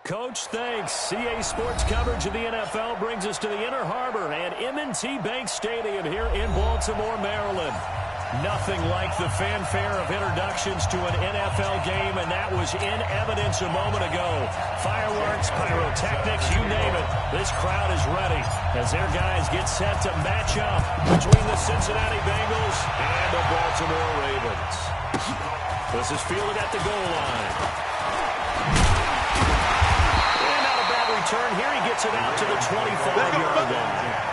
Coach, thanks. CA Sports coverage of the NFL brings us to the Inner Harbor and M&T Bank Stadium here in Baltimore, Maryland. Nothing like the fanfare of introductions to an NFL game, and that was in evidence a moment ago. Fireworks, pyrotechnics, you name it. This crowd is ready as their guys get set to match up between the Cincinnati Bengals and the Baltimore Ravens. This is fielded at the goal line. Return here, he gets it out to the 25-yard line.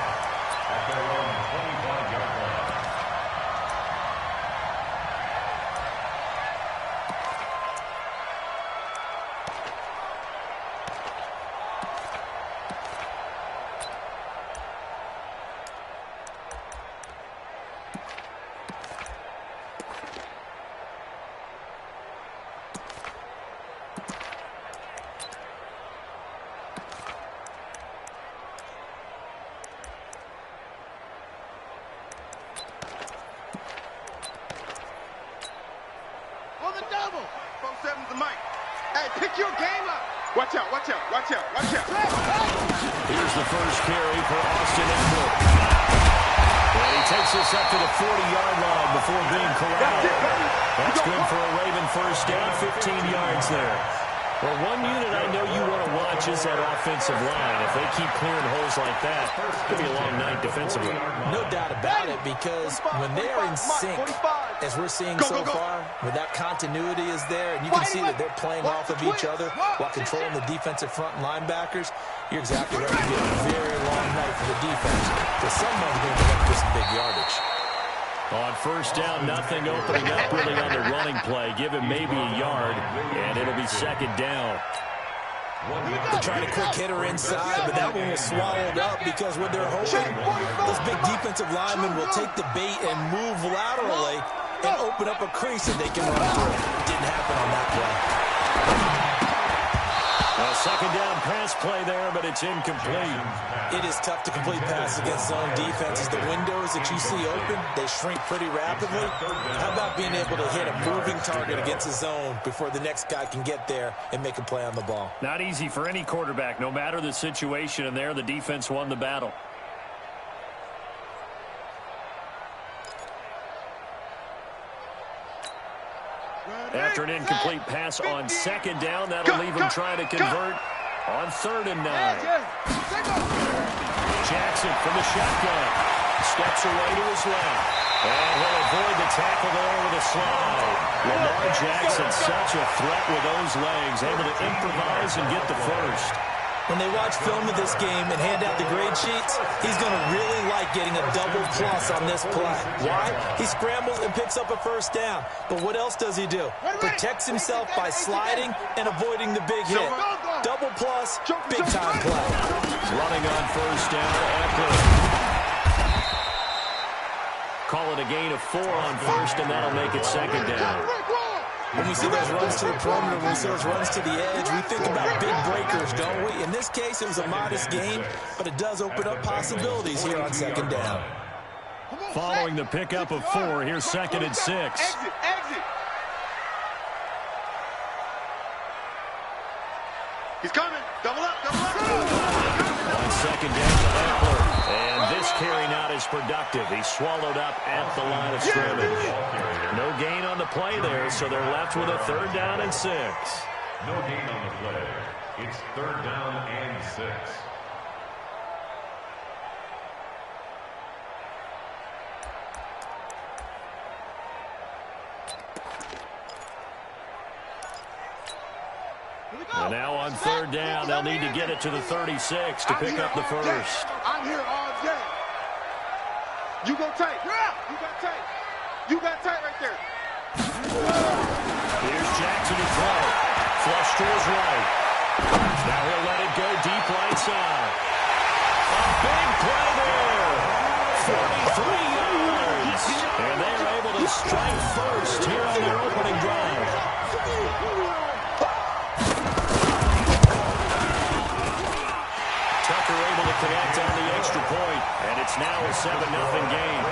Here's the first carry for Austin Eckler. And he takes this up to the 40-yard line before being corralled. That's good for a Raven first down, 15 yards there. Well, one unit I know you want to watch is that offensive line. If they keep clearing holes like that, it's going to be a long night defensively. No doubt about it, because when they are in sync, as we're seeing so far, when that continuity is there, and you can see that they're playing off of each other while controlling the defensive front linebackers, you're exactly right. It'll be a very long night for the defense, because someone's going to get up for some big yardage. On first down, nothing opening up really on the running play. Give him maybe a yard, and it'll be second down. They're trying a quick hitter inside, but that one was swallowed up because when they're hoping, those big defensive linemen will take the bait and move laterally and open up a crease that they can run through. Didn't happen on that play. A second down pass play there, but it's incomplete. It is tough to complete passes against zone defenses. The windows that you see open, they shrink pretty rapidly. How about being able to hit a moving target against a zone before the next guy can get there and make a play on the ball? Not easy for any quarterback, no matter the situation, and there the defense won the battle. After an incomplete pass on second down, that'll leave him trying to convert on 3rd and 9. Jackson from the shotgun. Steps away to his left. And he'll avoid the tackle there with a slide. Lamar Jackson, such a threat with those legs, able to improvise and get the first. When they watch film of this game and hand out the grade sheets, he's going to really like getting a double plus on this play. Why? He scrambles and picks up a first down. But what else does he do? Protects himself by sliding and avoiding the big hit. Double plus, big-time play. Running on first down, Eckler. Call it a gain of 4 on first, and that'll make it second down. When we see those runs to the perimeter, when we see those runs to the edge, we think about big breakers, don't we? In this case, it was a modest gain, but it does open up possibilities here on second down. Following the pickup of 4, here's 2nd and 6. Exit. He's coming. Double up. On second down, Eckler. And this carry not as productive. He's swallowed up at the line of scrimmage. No gain on the play there, so they're left with a 3rd down and 6. No gain on the play. It's 3rd down and 6. And now on 3rd down, they'll need to get it to the 36 to pick up the first. I'm here all day. You go tight. You got tight right there. Here's Jackson to throw. Flush to his right. Now he'll let it go deep right side. A big play there. 43 yards. And they're able to strike first here on their opening drive. Tucker able to connect on the extra point, and it's now a 7-0 game.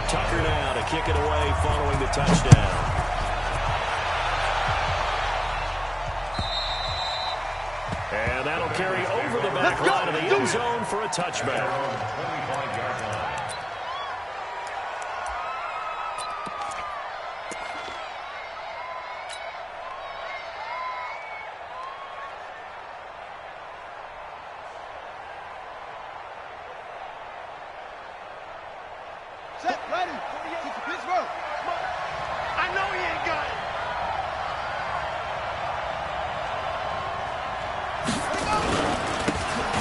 Tucker now to kick it away following the touchdown. And that'll carry over the back line of the end zone for a touchback. Set, ready. Get to Pittsburgh. I know he ain't got it.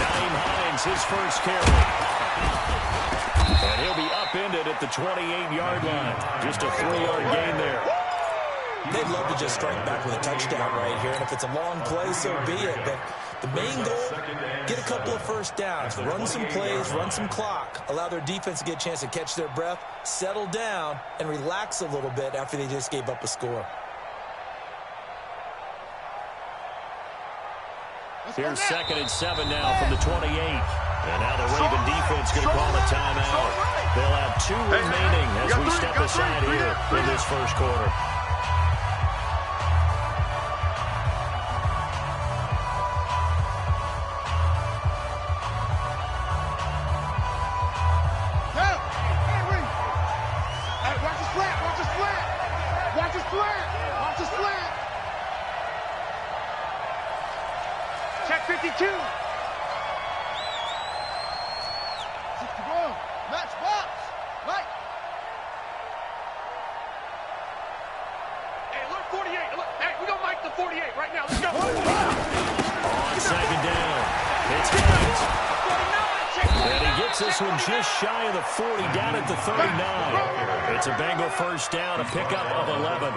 Naeem Hines, his first carry. And he'll be upended at the 28-yard line. Just a 3-yard gain there. They'd love to just strike back with a touchdown right here, and if it's a long play, so be it. But the main goal, get a couple of first downs, run some plays, run some clock, allow their defense to get a chance to catch their breath, settle down, and relax a little bit after they just gave up a score. Here's 2nd and 7 now from the 28. And now the Raven defense going to call a timeout. They'll have 2 remaining as we step aside here in this first quarter. Check 52. 60 ball. Match box. Right. Hey, look, 48. Look, hey, we gonna make the 48 right now. Let's go. On 2nd down, it's Hines. And he gets this one just shy of the 40, down at the 39. It's a Bengal first down, a pickup of 11.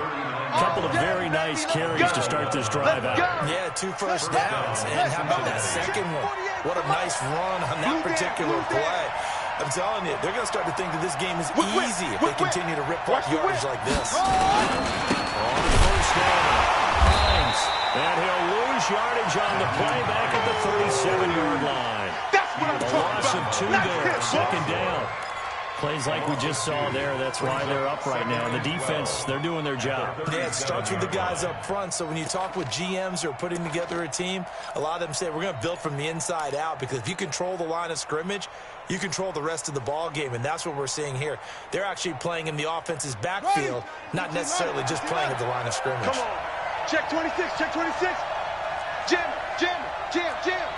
Couple of very nice carries to start this drive out. Yeah, 2 first downs. And how about that second one? What a nice run on that particular play. I'm telling you, they're going to start to think that this game is easy if they continue to rip off yardage like this. On first down, Hines. And he'll lose yardage on the play back at the 37-yard line. A loss of 2 there, 2nd down. Plays like we just saw there, that's why they're up right now. The defense, they're doing their job. Yeah, it starts with the guys up front. So when you talk with GMs who are putting together a team, a lot of them say we're going to build from the inside out, because if you control the line of scrimmage, you control the rest of the ball game, and that's what we're seeing here. They're actually playing in the offense's backfield, not necessarily just playing at the line of scrimmage. Come on. Check 26, check 26. Jam, jam, jam, jam.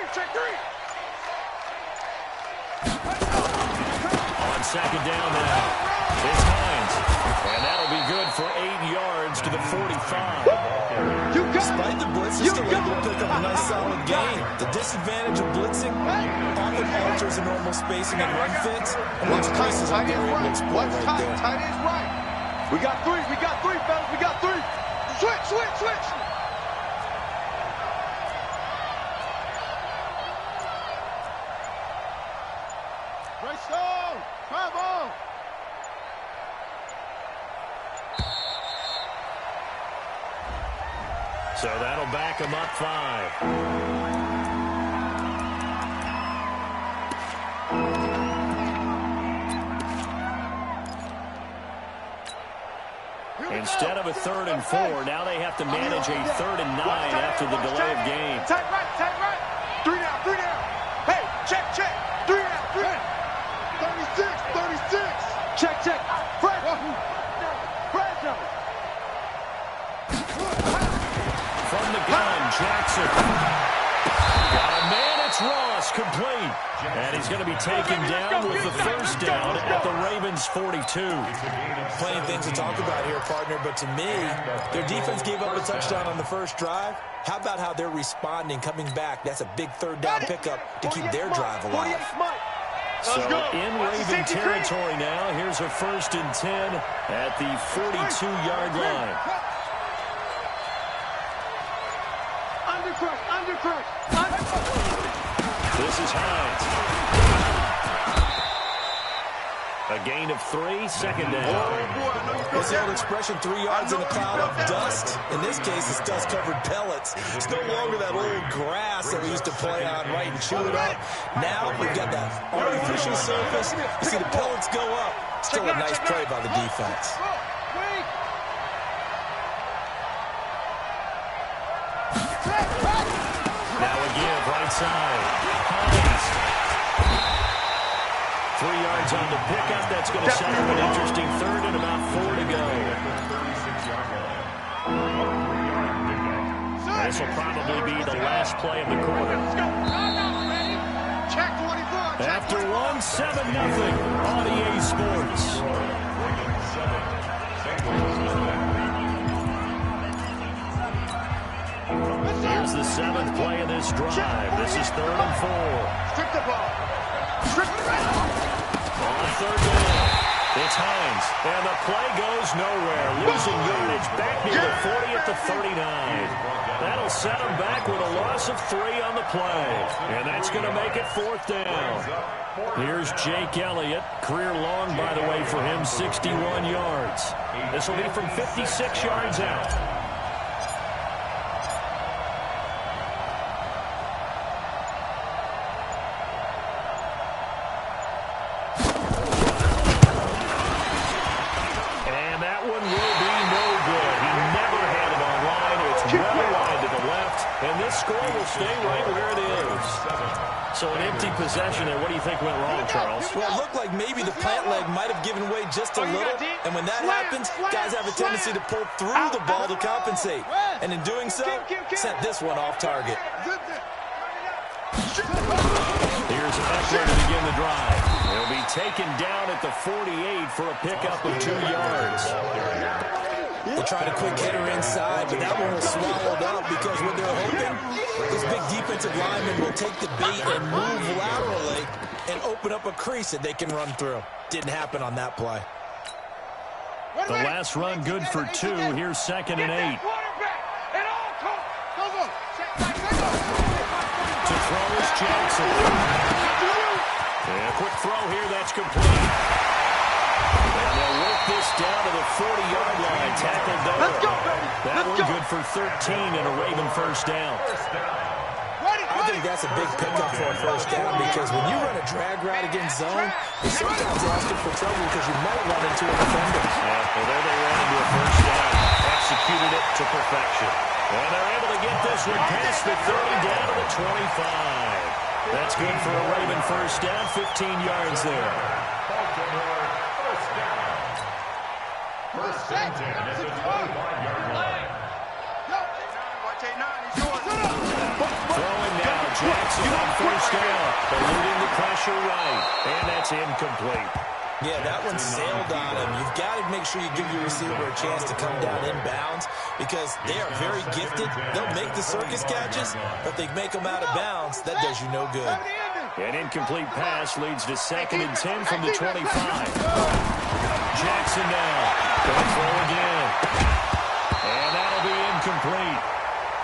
Check 3. On 2nd down now, it's Hines. And that'll be good for 8 yards to the 45. Despite the blitz, he's still able to pick up a nice solid gain. The disadvantage of blitzing often alters the normal spacing and run fits. And watch places out there able to exploit right there. Tight ends right. We got 3, fellas. We got 3. Switch. Bravo! So that'll back him up 5. Instead of a 3rd and 4, now they have to manage a 3rd and 9 after the delay of game. Tight right. 3 down. Hey, check. 3 down. 36. Check. Fred. From the gun, Jackson. Got a man, it's Ross, complete. And he's going to be taken down with the first down at the Ravens' 42. Plenty of things to talk about here, partner, but to me, their defense gave up a touchdown on the first drive. How about how they're responding, coming back? That's a big 3rd down pickup to keep their drive alive. So in Raven territory now, here's a 1st and 10 at the 42-yard line. Undercrush. This is Hines. A gain of 3, 2nd down. What's the old expression, 3 yards in a cloud of dust? In this case, it's dust-covered pellets. It's no longer that old grass that we used to play on, and chew it up. Now we've got that artificial surface. You see the pellets go up. Still a nice play by the defense. Now a give, right side. Hines. 3 yards on the pickup. That's going to set up an interesting third and about 4 to go. This will probably be the last play of the quarter. After 1, 7-0 on EA Sports. Here's the 7th play of this drive. This is 3rd and 4. Strip the ball. On 3rd down, it's Hines, and the play goes nowhere. Losing yardage back near the 40 at the 39. That'll set him back with a loss of 3 on the play, and that's going to make it 4th down. Here's Jake Elliott, career long, by the way, for him, 61 yards. This will be from 56 yards out. And this score will stay right where it is. So an empty possession there. What do you think went wrong, Charles? Well, it looked like maybe the plant leg might have given way just a little. And when that happens, guys have a tendency to pull through the ball to compensate. And in doing so, sent this one off target. Here's Eckler to begin the drive. He'll be taken down at the 48 for a pickup of 2 yards. They tried a quick hitter inside, but that one was swallowed up because what they're hoping, this big defensive lineman will take the bait and move laterally and open up a crease that they can run through. Didn't happen on that play. The last run good for 2. Here's 2nd and 8. To throw is Jackson. And a quick throw here, that's complete. And they'll work this down to the 40-yard line. Tackled there. Let's go, baby. That one good for 13 and a Raven first down. I think that's a big pickup for a first down because when you run a drag route against zone, you're sometimes asking for trouble because you might run into a defender. Yeah, well, there they ran into a first down. Executed it to perfection. And they're able to get this one past the 30 down to the 25. That's good for a Raven first down. 15 yards there. First and 10 at the 25-yard line. Throwing now, Jackson on first down. Eluding the pressure right. And that's incomplete. Yeah, that one sailed on him. You've got to make sure you give your receiver a chance to come down inbounds because they are very gifted. They'll make the circus catches, but they make them out of bounds. That does you no good. An incomplete pass leads to 2nd and 10 from the 25. Jackson now. Going to throw again. And that'll be incomplete.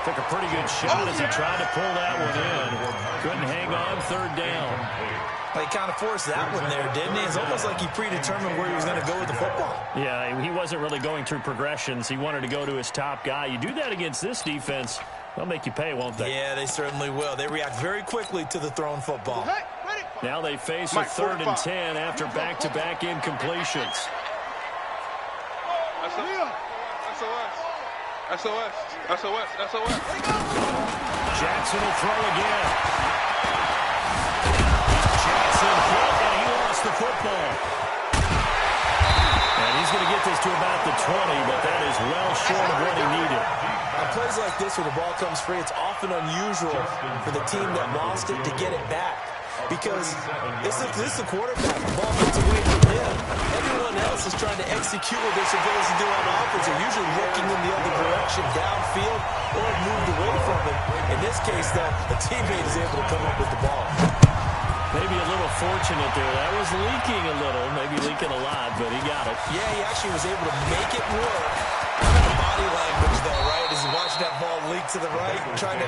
Took a pretty good shot as he tried to pull that one in. Couldn't hang on. 3rd down. He kind of forced that one there, didn't he? It's almost like he predetermined where he was going to go with the football. Yeah, he wasn't really going through progressions. He wanted to go to his top guy. You do that against this defense, they'll make you pay, won't they? Yeah, they certainly will. They react very quickly to the thrown football. Now they face a 3rd and 10 after back-to-back incompletions. SOS. Jackson will throw again. Jackson hit, and he lost the football. And he's going to get this to about the 20, but that is well short of what he needed. On plays like this where the ball comes free, it's often unusual for the team that lost it to get it back. Because this is the quarterback. The ball gets away from him. Everyone else is trying to execute what they're supposed to do on offense. They're usually looking in the other direction, downfield, or moved away from him. In this case, though, the teammate is able to come up with the ball. Maybe a little fortunate there. That was leaking a little, maybe leaking a lot, but he got it. Yeah, he actually was able to make it work. The body language, though, right? As he watched that ball leak to the right, trying to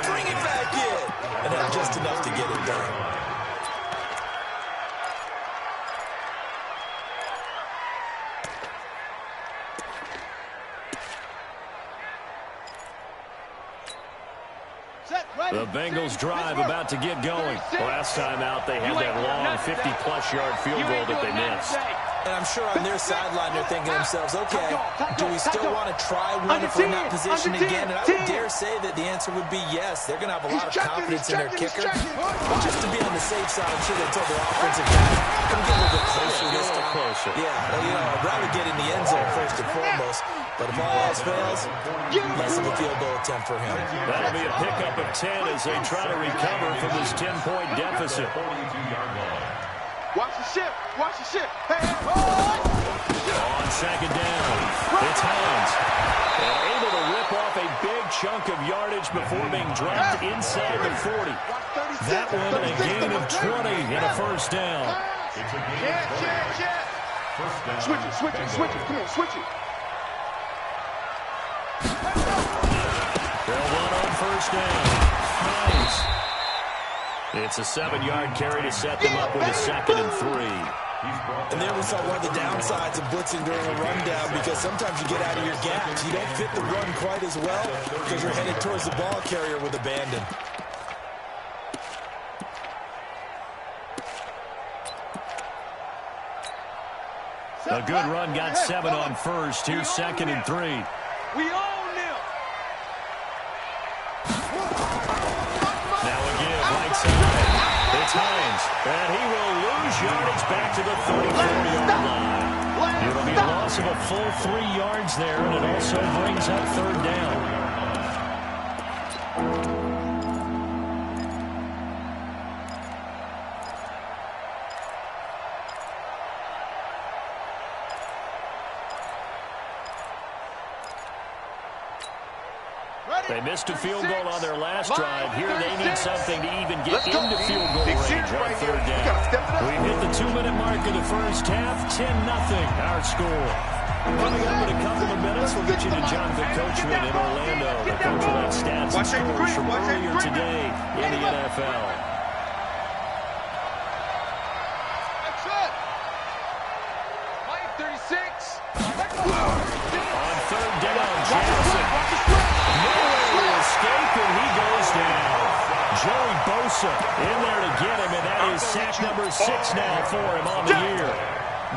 bring it back in. And had just enough to get it done. Set, right. The Bengals drive about to get going. Last time out, they had that long 50-plus yard field goal that they missed. And I'm sure on their sideline they're thinking to themselves, okay, do we still want to try one if we're in that position again? And I would dare say that the answer would be yes. They're going to have a lot of confidence in their kicker. But just to be on the safe side, I'm sure they told their offensive guys, come get a little bit closer this time. Closer. Yeah, you know, I'd rather get in the end zone first and foremost. But if all else fails, less of a field goal attempt for him. That'll be a pickup of 10 as they try to recover from this 10-point deficit. Watch the shift. Watch the shift. Hey, On second down, it's Hines. And able to rip off a big chunk of yardage before being dropped inside the 40. That one a gain of 20 and a first down. Switch it, switch it, switch it. Come on, switch it. They'll run on first down. Hines. It's a 7-yard carry to set them up with a 2nd and 3. And there we saw one of the downsides of blitzing during a rundown, because sometimes you get out of your gaps. You don't fit the run quite as well because you're headed towards the ball carrier with abandon. A good run got 7 on first. Here's 2nd and 3. We own them. Now again, right side. It's Hines. And he will lose yardage back to the 34-yard line. It'll be a loss of a full 3 yards there, and it also brings up 3rd down. They missed a field goal on their last drive. Here they need something to even get into field goal range on 3rd down. We've hit the 2-minute mark of the first half. 10-0 our score. Coming up in a couple of minutes, we'll get you to Jonathan Coachman in Orlando. The coach will have stats and scores from earlier today in the NFL. That's it. Mike 36. On 3rd down, Jackson. Escape, and he goes down. Joey Bosa in there to get him, and that is sack number 6 now for him on the year.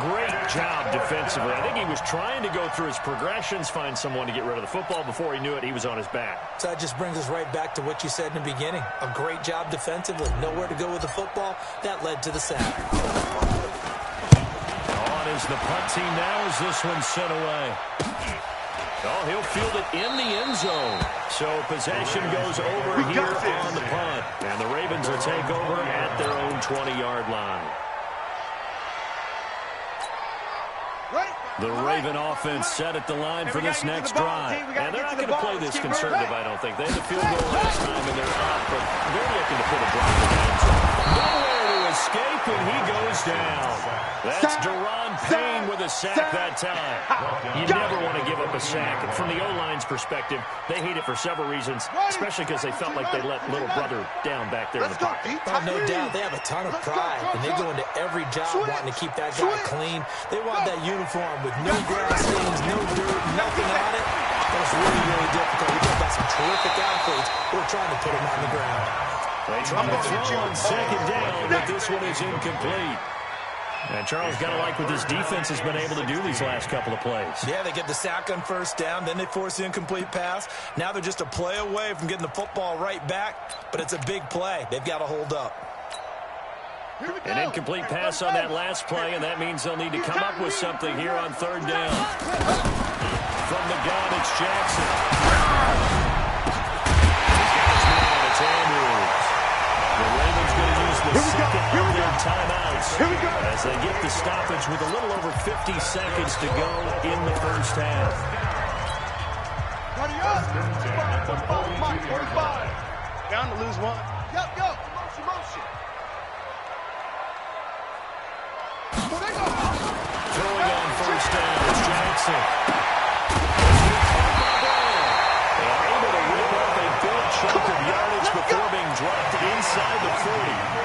Great job defensively. I think he was trying to go through his progressions, find someone to get rid of the football. Before he knew it, he was on his back. So that just brings us right back to what you said in the beginning. A great job defensively. Nowhere to go with the football. That led to the sack. On is the punt team now as this one's sent away. Oh, he'll field it in the end zone. So possession goes over here on the punt. And the Ravens will take over at their own 20-yard line. The Raven offense set at the line for this next drive. And they're not going to play this conservative, I don't think. They had the field goal last time, and they're up. But they're looking to put a drive in the end zone. Nowhere to escape, and he goes down. That's Deron Payne with a sack that time. You never want to give up a sack. And from the O-line's perspective, they hate it for several reasons, especially because they felt like they let little brother down back there in the pocket. Oh, no doubt. They have a ton of pride, and they go into every job wanting to keep that guy clean. They want that uniform with no grass stains, no dirt, nothing on it. That's really, really difficult. We talk about some terrific athletes. We're trying to put them on the ground. They try to throw on 2nd down, but this one is incomplete. And Charles got to like what this defense has been able to do these last couple of plays. Yeah, they get the sack on 1st down, then they force the incomplete pass. Now they're just a play away from getting the football right back, but it's a big play. They've got to hold up. An incomplete pass on that last play, and that means they'll need to come up with something here on 3rd down. From the gun, it's Jackson. It's Andrews. The Ravens going to use the second of their timeouts as they get the stoppage with a little over 50 seconds to go in the first half. 45. Down to lose one. Yo, motion. Throwing on 1st down, it's Jackson. And able to rip up a big chunk of yardage before being dropped inside the 40.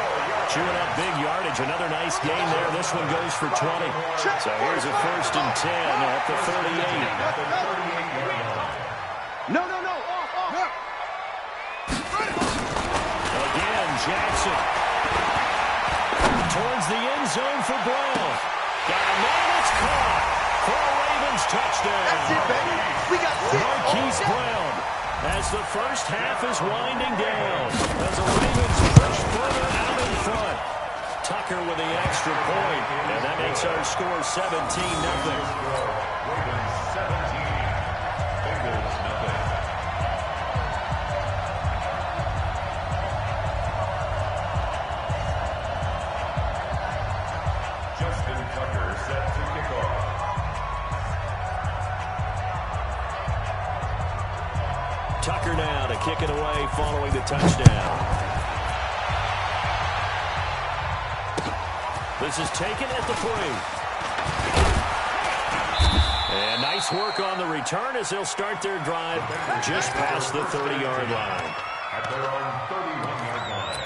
Chewing up big yardage. Another nice gain there. This one goes for 20. So here's a 1st and 10 at the 38. No. Off. Jackson. Towards the end zone for Brown. Got a man that's caught for a Ravens touchdown. That's it, baby. We got six. Marquise Brown as the first half is winding down. As the Ravens push further out in front. Tucker with the extra point. And that makes our score 17-0. Ravens 17. Bengals nothing. Justin Tucker set to kick off. Tucker now to kick it away following the touchdown. This is taken at the 3. And nice work on the return as they'll start their drive just past the 30-yard line. At their own 31-yard line.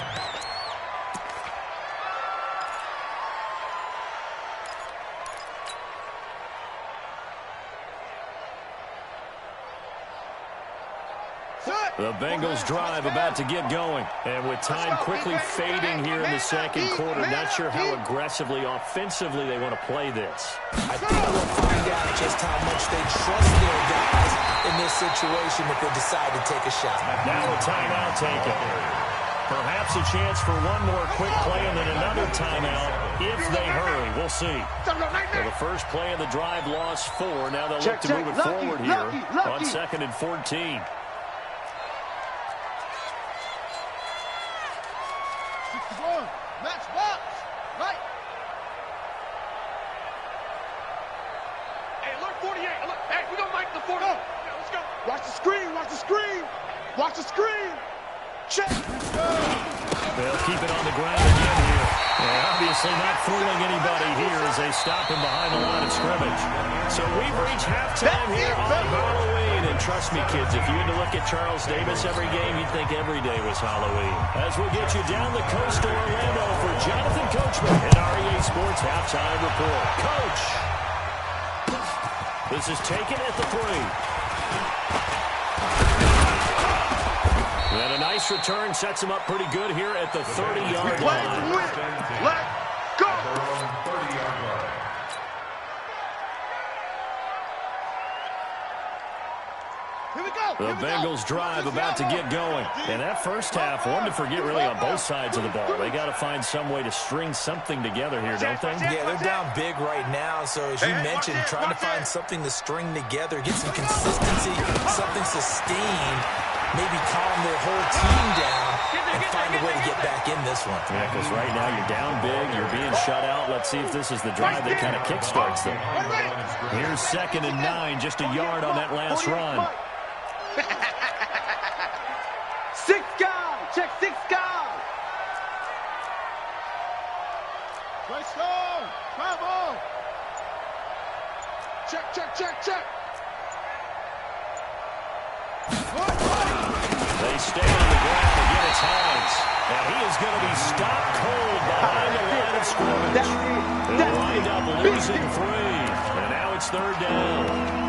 The Bengals drive about to get going. And with time quickly fading here in the second quarter, not sure how aggressively, offensively they want to play this. I think we'll find out just how much they trust their guys in this situation if they decide to take a shot. Now a timeout taken. Perhaps a chance for one more quick play and then another timeout if they hurry. We'll see. So the first play of the drive lost 4. Now they'll look to move it forward here on 2nd and 14. Match box. Right. Hey, alert 48. Alert. Hey, we don't like the 40. Yeah, let's go. Watch the screen. Watch the screen. Watch the screen. Check. They'll keep it on the ground again here. And obviously not fooling anybody here as they stop him behind the line of scrimmage. So we've reached halftime here on Halloween. And trust me, kids, if you had to look at Charles Davis every game, you'd think every day was Halloween. As we'll get you down the coast to Orlando for Jonathan Coachman and RA Sports Halftime Report. Coach! This is taken at the 3. And a nice return sets him up pretty good here at the 30-yard line. Let go. Their own 30-yard line. Here we go. The Bengals drive about to get going. And that first half, one to forget really on both sides of the ball. They got to find some way to string something together here, don't they? Yeah, they're down big right now. So as you mentioned, trying to find something to string together, get some consistency, something sustained, maybe calm their whole team down and find a way to get back in this one. Yeah, because right now you're down big, you're being shut out. Let's see if this is the drive that kind of kickstarts them. Here's 2nd and 9, just a yard on that last run. 6 guys. Check 6 guys. Let's go. Travel. Check, check, check, check. They stay on the ground again. It's Hines. And he is going to be stopped cold behind the line of scrimmage. They'll wind up losing 3. And now it's 3rd down.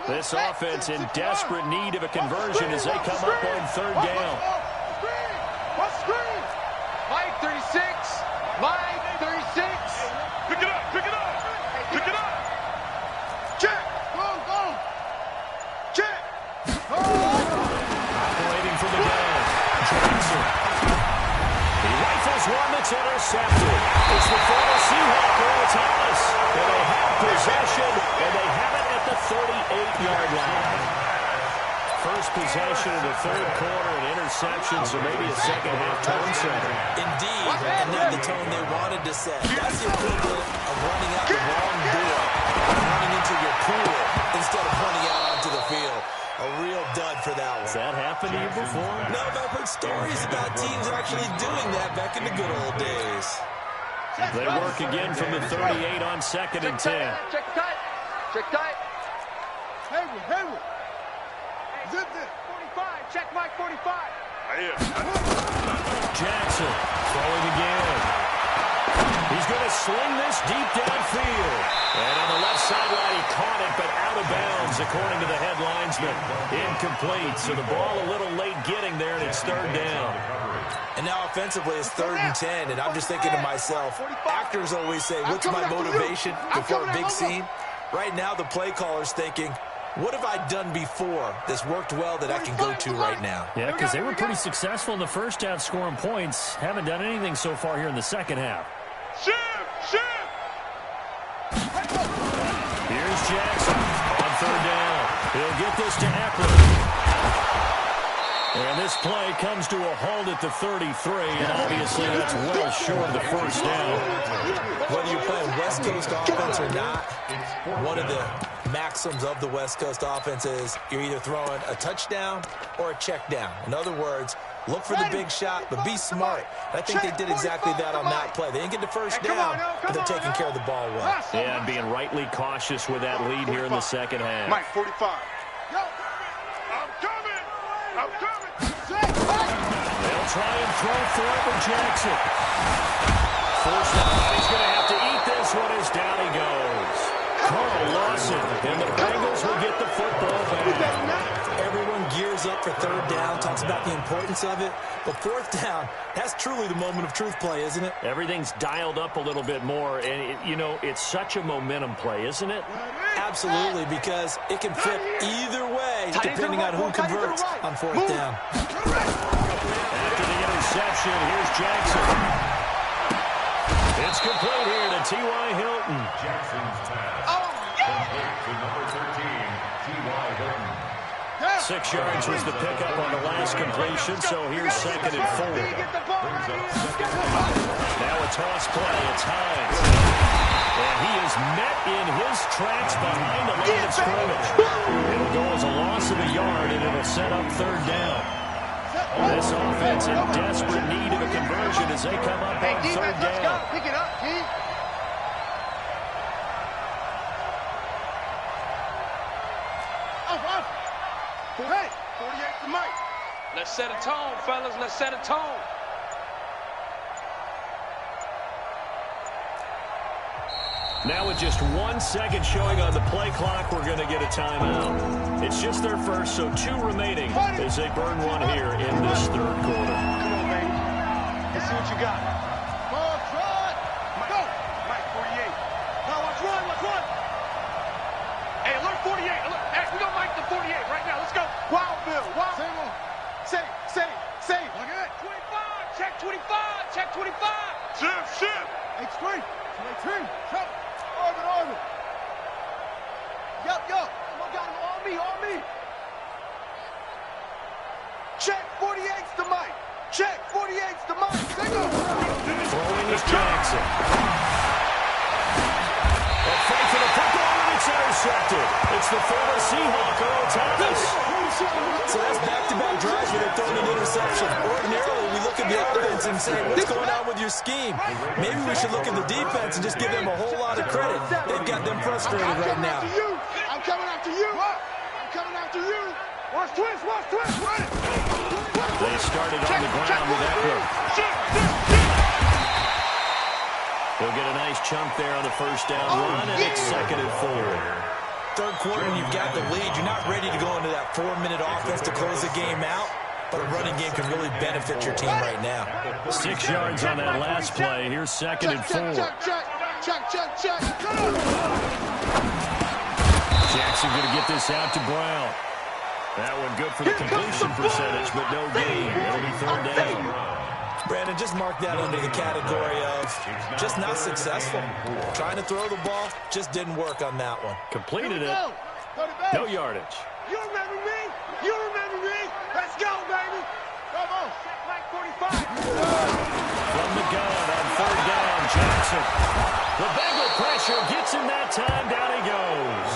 This offense in desperate need of a conversion as they come up on 3rd down. What screen? Mike 36. Mike 36. Pick it up. Pick it up. Pick it up. Check. Go, go. Check. Operating from the gun. Jackson. He rifles one that's intercepted. It's the former Seahawk Earl Thomas. And they have possession, and they have it at the 38-yard line. First possession of the 3rd quarter, an interception, so maybe a second-half tone setter. Indeed, and not the tone they wanted to set. That's the equivalent of running out the wrong door and running into your pool instead of running out onto the field. A real dud for that one. Has that happened to you before? No, but I've heard stories about teams actually doing that back in the good old days. They work again from the 38 on 2nd and 10. Check tight. Check tight. Hayward, Hayward. Zip it. 45. Check Mike 45. Jackson throwing again. He's going to sling this deep downfield. And on the left sideline, he caught it, but out of bounds, according to the head linesman. Incomplete. So the ball a little late getting there, and it's third down. And now offensively, it's 3rd and 10, and I'm just thinking to myself, actors always say, what's my motivation before a big scene? Right now, the play caller's thinking, what have I done before that's worked well that I can go to right now? Yeah, because they were pretty successful in the first half scoring points. Haven't done anything so far here in the second half. Shift! Here's Jackson on 3rd down. He'll get this to Eckler. And this play comes to a halt at the 33, and obviously that's well short of the first down. Whether you're playing West Coast offense or not, one of the maxims of the West Coast offense is you're either throwing a touchdown or a check down. In other words, look for the big shot, but be smart. And I think they did exactly that on that play. They didn't get the first down, but they're taking care of the ball well. Yeah, and being rightly cautious with that lead here in the second half. Mike, 45. I'm coming! They'll try and throw for Jackson. First down, he's going to have to eat this one as down he goes. Carl Lawson, and the Bengals will get the football back. Everyone gears up for 3rd down, talks about the importance of it. But 4th down, that's truly the moment of truth play, isn't it? Everything's dialed up a little bit more, and, it's such a momentum play, isn't it? Absolutely, because it can flip either way depending on who converts on 4th down. After the interception, here's Jackson. It's complete here to T.Y. Hilton. Jackson's pass. Complete to number 13, T.Y. Hilton. 6 yards was the pickup on the last completion, so here's 2nd and 4. Now a toss play, it's Hines. And he is met in his tracks behind the line of scrimmage. It'll go as a loss of a yard, and it'll set up 3rd down. This offense in desperate need of a conversion as they come up on 3rd down. Let's go. Pick it up, G. Hey, 48 to Mike. Let's set a tone, fellas. Let's set a tone. Now with just 1 second showing on the play clock, we're going to get a timeout. It's just their first, so 2 remaining as they burn one here in this 3rd quarter. Come on, baby. Let's see what you got. Come on, Trot. Go. Mike, 48. Now watch one. Hey, alert 48. Alert. Hey, we got Mike to 48 right now. Let's go. Wild Bill. Wild. Save. Look at it. 25. Check 25. Check 25. Shift. H3. 18. Check. Orbit. Yup. Come on, got him. On me. Check 48's to Mike. Check 48's to Mike. Single. Throwing is Jackson. A fight for the football, and it's intercepted. It's the former Seahawk, Earl Thomas. So that's back-to-back drives where they're throwing an interception. Ordinarily, we look at the offense and say, what's going on with your scheme? Maybe we should look at the defense and just give them a whole lot of credit. They've got them frustrated right now. I'm coming after you. Watch twist. Run it. They started on the ground with Eckler. They'll get a nice chunk there on the first down run, and it's 2nd and 4. 3rd quarter, and you've got the lead. You're not ready to go into that 4-minute offense to close the game out, but a running game can really benefit your team right now. 6 yards on that last play. Here's 2nd and 4. Check. Jackson going to get this out to Brown. That one good for the completion percentage, but no gain. It'll be 3rd down. Brandon, just mark that under the category of just not successful. Trying to throw the ball, just didn't work on that one. Completed it. No yardage. You remember me? Let's go, baby. Come on. Mike 45. From the gun on 3rd down, Jackson. The Bengal pressure gets him that time. Down he goes.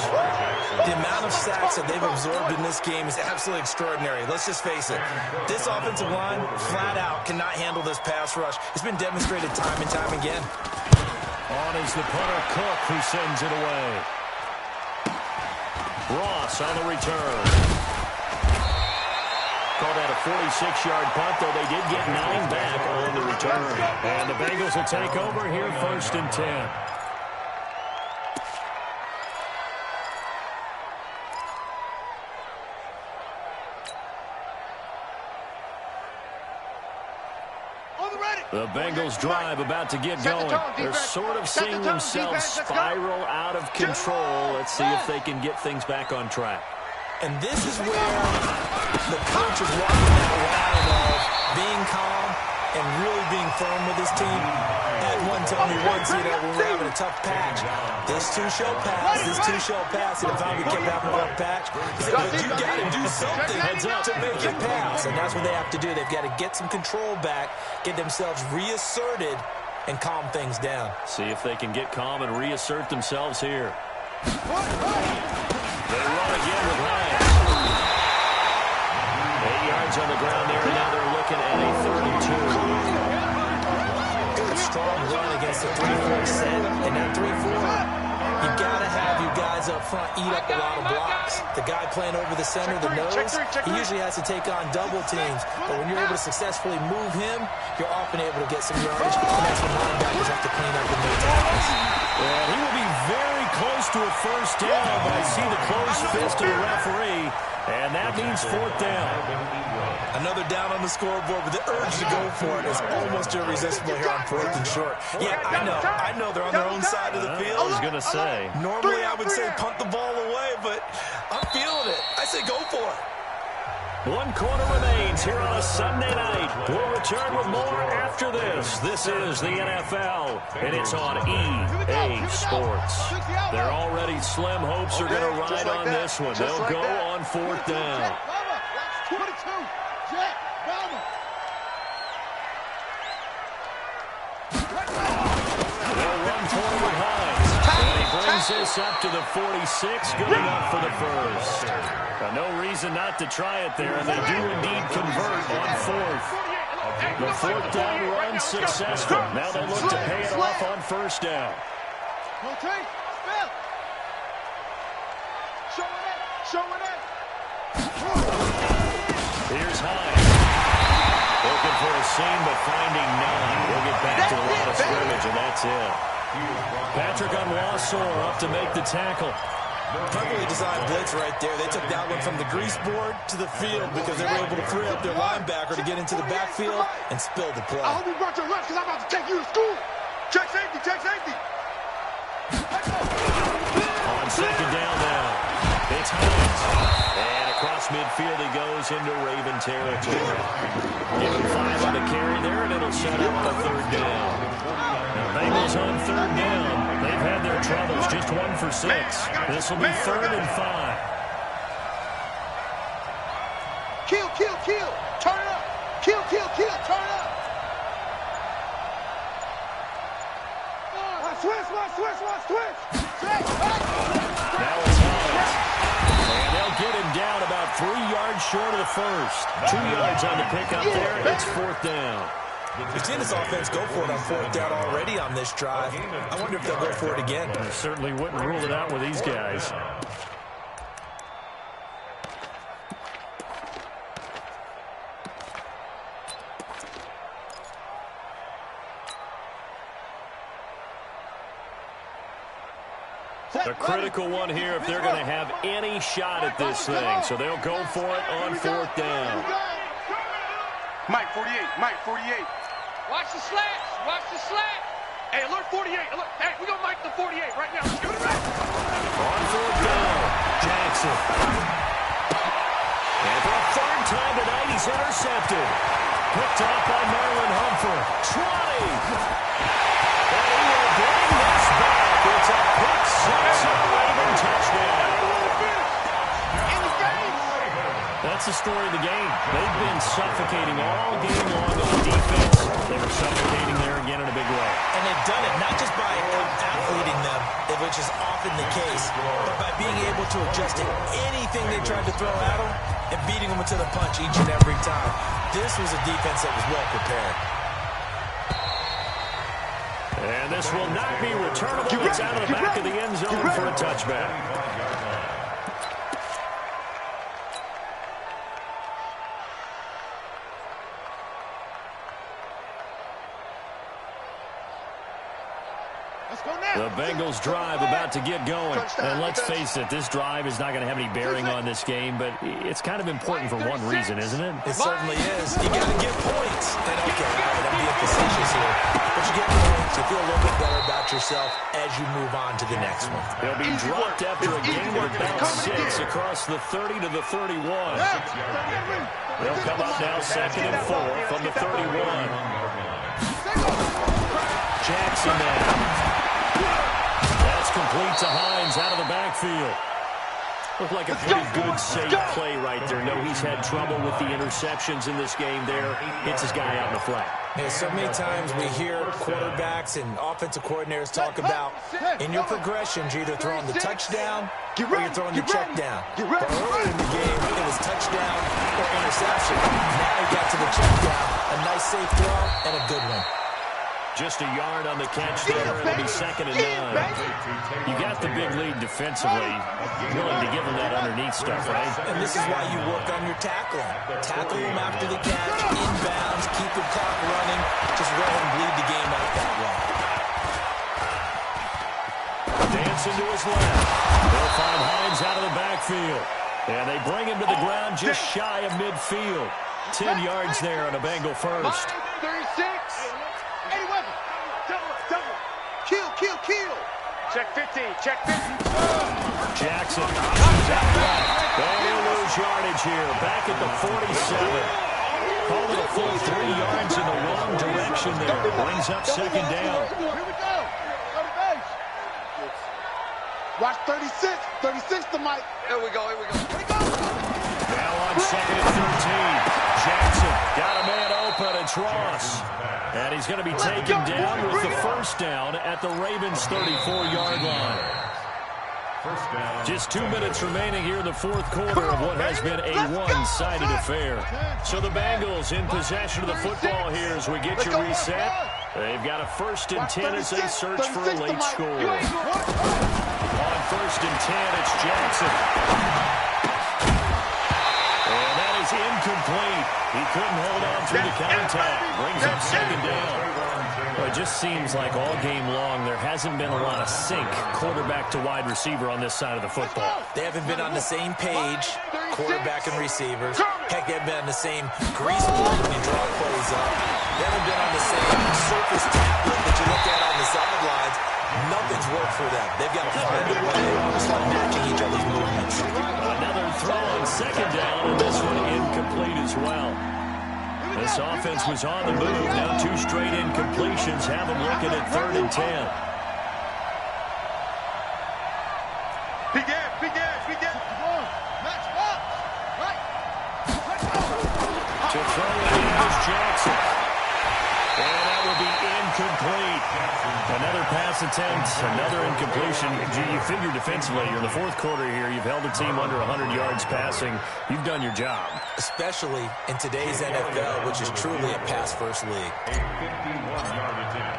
The amount of sacks that they've absorbed in this game is absolutely extraordinary. Let's just face it. This offensive line, flat out, cannot handle this pass rush. It's been demonstrated time and time again. On is the punter, Cook, who sends it away. Ross on the return. Call that a 46-yard punt, though they did get 9 back on the return. And the Bengals will take over here 1st and 10. The Bengals drive about to get going. They're sort of seeing themselves spiral out of control. Let's see if they can get things back on track. And this is where the coach is walking that line of being calm and really being firm with his team. Had one told me once, when we were having a tough patch, this two shall pass, this two shall pass. And if we kept having a rough patch, he said, but you got to do something to make it pass. And that's what they have to do. They've got to get some control back, get themselves reasserted, and calm things down. See if they can get calm and reassert themselves here. They run again with Hines. 8 yards on the ground there, and now they're looking at a 32. Good, strong run against the 3-4 set. And that 3-4, you got to have you guys up front eat up a lot of blocks. The guy playing over the center, the nose, he usually has to take on double teams. But when you're able to successfully move him, you're often able to get some yardage. And that's when linebackers have to clean up and make tackles. Well, he will be very close to a first down, but I see the closed fist of the referee, and that means 4th down. Another down on the scoreboard, but the urge to go for it is almost irresistible here on 4th and short. Yeah, I know they're on their own side of the field. I was going to say. Normally I would say punt the ball away, but I'm feeling it. I say go for it. 1 quarter remains here on a Sunday night. We'll return with more after this. This is the NFL, and it's on EA Sports. Their already slim hopes are going to ride on this one. They'll go on 4th down. 22. Jack, They'll run forward Hines. And he brings this up to the 46. Good enough for the first. No reason not to try it there, and they do indeed convert on 4th. The 4th down run successful. Now they'll look to pay it off on 1st down. Here's Hines. Looking for a seam, but finding none. We'll get back to the line of scrimmage, and that's it. Patrick Onwuasor up to make the tackle. Perfectly designed blitz right there. They took that one from the grease board to the field because they were able to free up their linebacker to get into the backfield and spill the play. I hope you brought your lunch because I'm about to take you to school. Check safety, check safety. On 2nd down now. It's Hines. And across midfield he goes into Raven territory. Give him 5 on the carry there, and it'll set up the 3rd down. Now Bengals on 3rd down. They've had their troubles, just 1 for 6. This will be 3rd and 5. Kill, kill, kill. Turn it up. Kill, kill, kill. Turn it up. Switch. Now it's Hines. And they'll get him down about 3 yards short of the first. 2 yards on the pickup there. It's 4th down. We've seen this offense go for it on 4th down already on this drive. I wonder if they'll go for it again. I certainly wouldn't rule it out with these guys. A critical one here if they're going to have any shot at this thing. So they'll go for it on 4th down. Mike 48. Watch the slats. Hey, alert 48. Alert. Hey, we're going to Mike the 48 right now. Let's go to that. On 4th down, Jackson. And for a 3rd time tonight, he's intercepted. Picked off by Marlon Humphrey. 20. And he will bring this back. It's a pick 6 and a Raven touchdown. That's the story of the game. They've been suffocating all game long on defense. They were suffocating there again in a big way. And they've done it not just by out-athleting them, which is often the case, but by being able to adjust to anything they tried to throw at them and beating them to the punch each and every time. This was a defense that was well prepared. And this will not be returnable. It's out of the back of the end zone for a touchback. The Bengals drive about to get going. And let's face it, this drive is not going to have any bearing on this game, but it's kind of important for one reason, isn't it? It certainly is. You got to get points. And okay, all right, I'm being facetious here. But you get points, you feel a little bit better about yourself as you move on to the next one. He'll be dropped after a gain of about 6 across the 30 to the 31. They'll come up now 2nd and 4 from the 31. Jackson now. That's complete to Hines out of the backfield. Looked like a pretty good, safe play right there. No, he's had trouble with the interceptions in this game there. Hits his guy out in the flat. Yeah, so many times we hear quarterbacks and offensive coordinators talk about in your progressions, you're either throwing the touchdown or you're throwing the check down. But earlier in the game, it was touchdown or interception. Now he got to the check down. A nice, safe throw and a good one. Just a yard on the catch there. It'll be 2nd and 9. You got the big lead defensively. Willing to give him that underneath stuff, right? And this is why you work on your tackling. Tackle him after the catch, inbounds, keep the clock running. Just let him bleed the game out that way. Dancing to his left. They'll find Hines out of the backfield. And they bring him to the ground just shy of midfield. 10 yards there on a Bengal first. 36. Kill. Check 50. Jackson options out left. They'll lose yardage here. Back at the 47. Called it a full 3 yards in the wrong direction there. Brings up 2nd down. Here we go. Go to base. Watch 36. 36 to Mike. Here we go. Now on 2nd and 13. Jackson got a man open. It's Ross. And he's going to be taken down with the first down at the Ravens' 34-yard line. Just 2 minutes remaining here in the fourth quarter of what has been a one-sided affair. So the Bengals in possession of the football here as we get you reset. They've got a 1st and 10 as they search for a late score. On 1st and 10, it's Jackson. And that is incomplete. He couldn't hold on through the contact. Brings up 2nd down. Well, it just seems like all game long there hasn't been a lot of sync quarterback to wide receiver on this side of the football. They haven't been on the same page, quarterback and receivers. Heck, they haven't been on the same grease board when you draw plays up. They haven't been on the same surface tablet that you look at on the sidelines. Nothing's worked for them. They've got to find a way to start matching each other's movements. Another throw on 2nd down, and this one incomplete as well. This offense was on the move. Now 2 straight incompletions have them looking at 3rd and 10. Begin. Match box. Right. To throw it is Jackson. And that will be incomplete. Another pass attempt, another incompletion. You figure defensively, you're in the fourth quarter here. You've held a team under 100 yards passing. You've done your job. Especially in today's NFL, which is truly a pass-first league. A 51-yard attempt.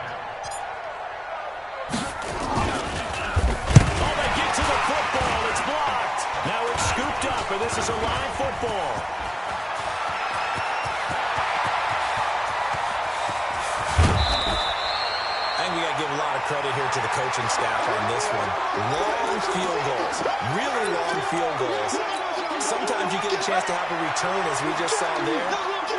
Oh, they get to the football. It's blocked. Now it's scooped up, and this is a live football. We got to give a lot of credit here to the coaching staff on this one. Long field goals, really long field goals. Sometimes you get a chance to have a return, as we just saw there,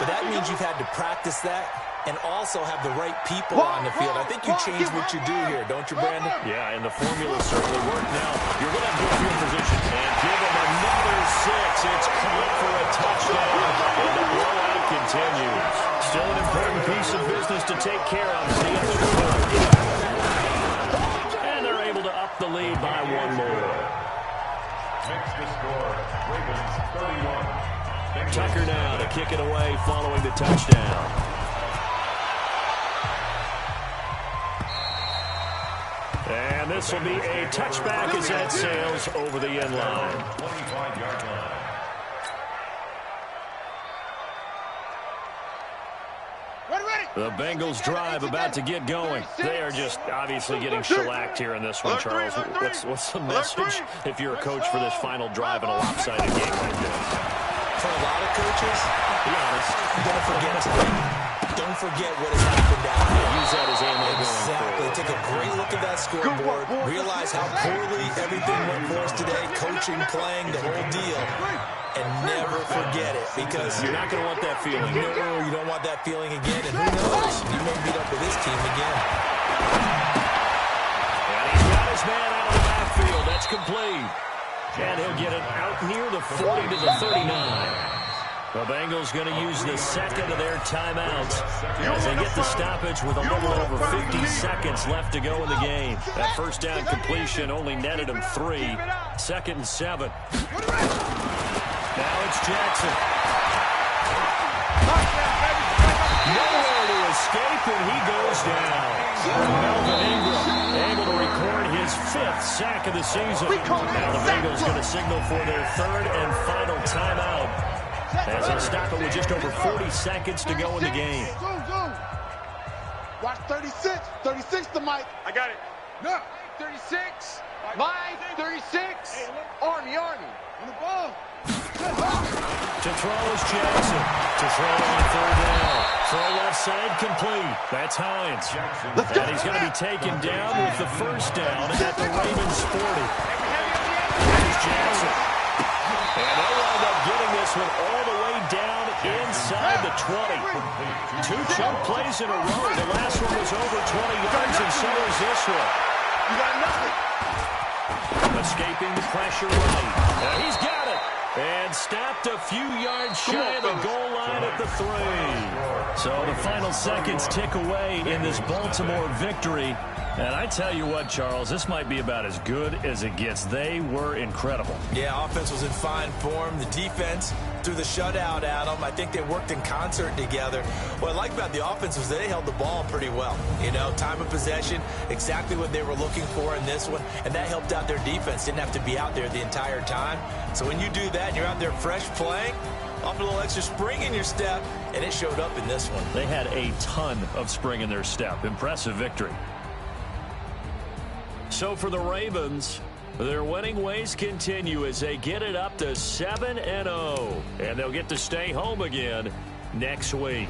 but that means you've had to practice that and also have the right people on the field. I think you change what you do here, don't you, Brandon? Yeah, and the formula certainly worked. Now, you're going to have good field position and give them another 6. It's caught for a touchdown, and the blowout continues. Still an important piece of business to take care of as they get to the fourth. And they're able to up the lead by 1 more. Makes the score, Ravens 31. Tucker now to kick it away following the touchdown. And this will be a touchback as that sails over the end line. 25-yard line. The Bengals drive about to get going. They are just obviously getting shellacked here in this one, Charles. What's the message if you're a coach for this final drive in a lopsided game like this? For a lot of coaches, be honest, don't forget today. don't forget what has happened down there. Use that as ammo. Exactly. Take a great look at that scoreboard. Realize how poorly everything went for us today. Coaching, playing, the whole deal. And never forget it, because you're not going to want that feeling. No, you don't want that feeling again. And who knows? You may meet up with this team again. And he's got his man out of the backfield. That's complete. And he'll get it out near the 40 to the 39. The Bengals going to use the second of their timeouts as they get the stoppage with a little over 50 seconds left to go in the game. That first down completion only netted him 3. 2nd and 7. Now it's Jackson. Nowhere to escape, and he goes down. Melvin Ingram able to record his 5th sack of the season. Now the Bengals going to signal for their 3rd and final timeout, as they stop it with just over 40 seconds to go in the game. Watch 36. 36 to Mike. I got it. No. 36. Mike, 36. Army. On the ball. To throw is Jackson. To throw on 3rd down. Throw left side complete. That's Hines. And he's going to be taken down with the 1st down at the Ravens 40. Here's Jackson. And they'll wind up getting this one all the way down inside the 20. 2 chunk plays in a row. The last one was over 20 yards, and so is this one. You got nothing. Escaping the pressure right. Now he's got it. And stopped a few yards shy of the goal line at the 3. So the final seconds tick away in this Baltimore victory. And I tell you what, Charles, this might be about as good as it gets. They were incredible. Yeah, offense was in fine form. The defense threw the shutout at them. I think they worked in concert together. What I like about the offense was they held the ball pretty well. You know, time of possession, exactly what they were looking for in this one. And that helped out their defense. Didn't have to be out there the entire time. So when you do that and you're out there fresh playing, off a little extra spring in your step, and it showed up in this one. They had a ton of spring in their step. Impressive victory. So for the Ravens, their winning ways continue as they get it up to 7-0. And they'll get to stay home again next week.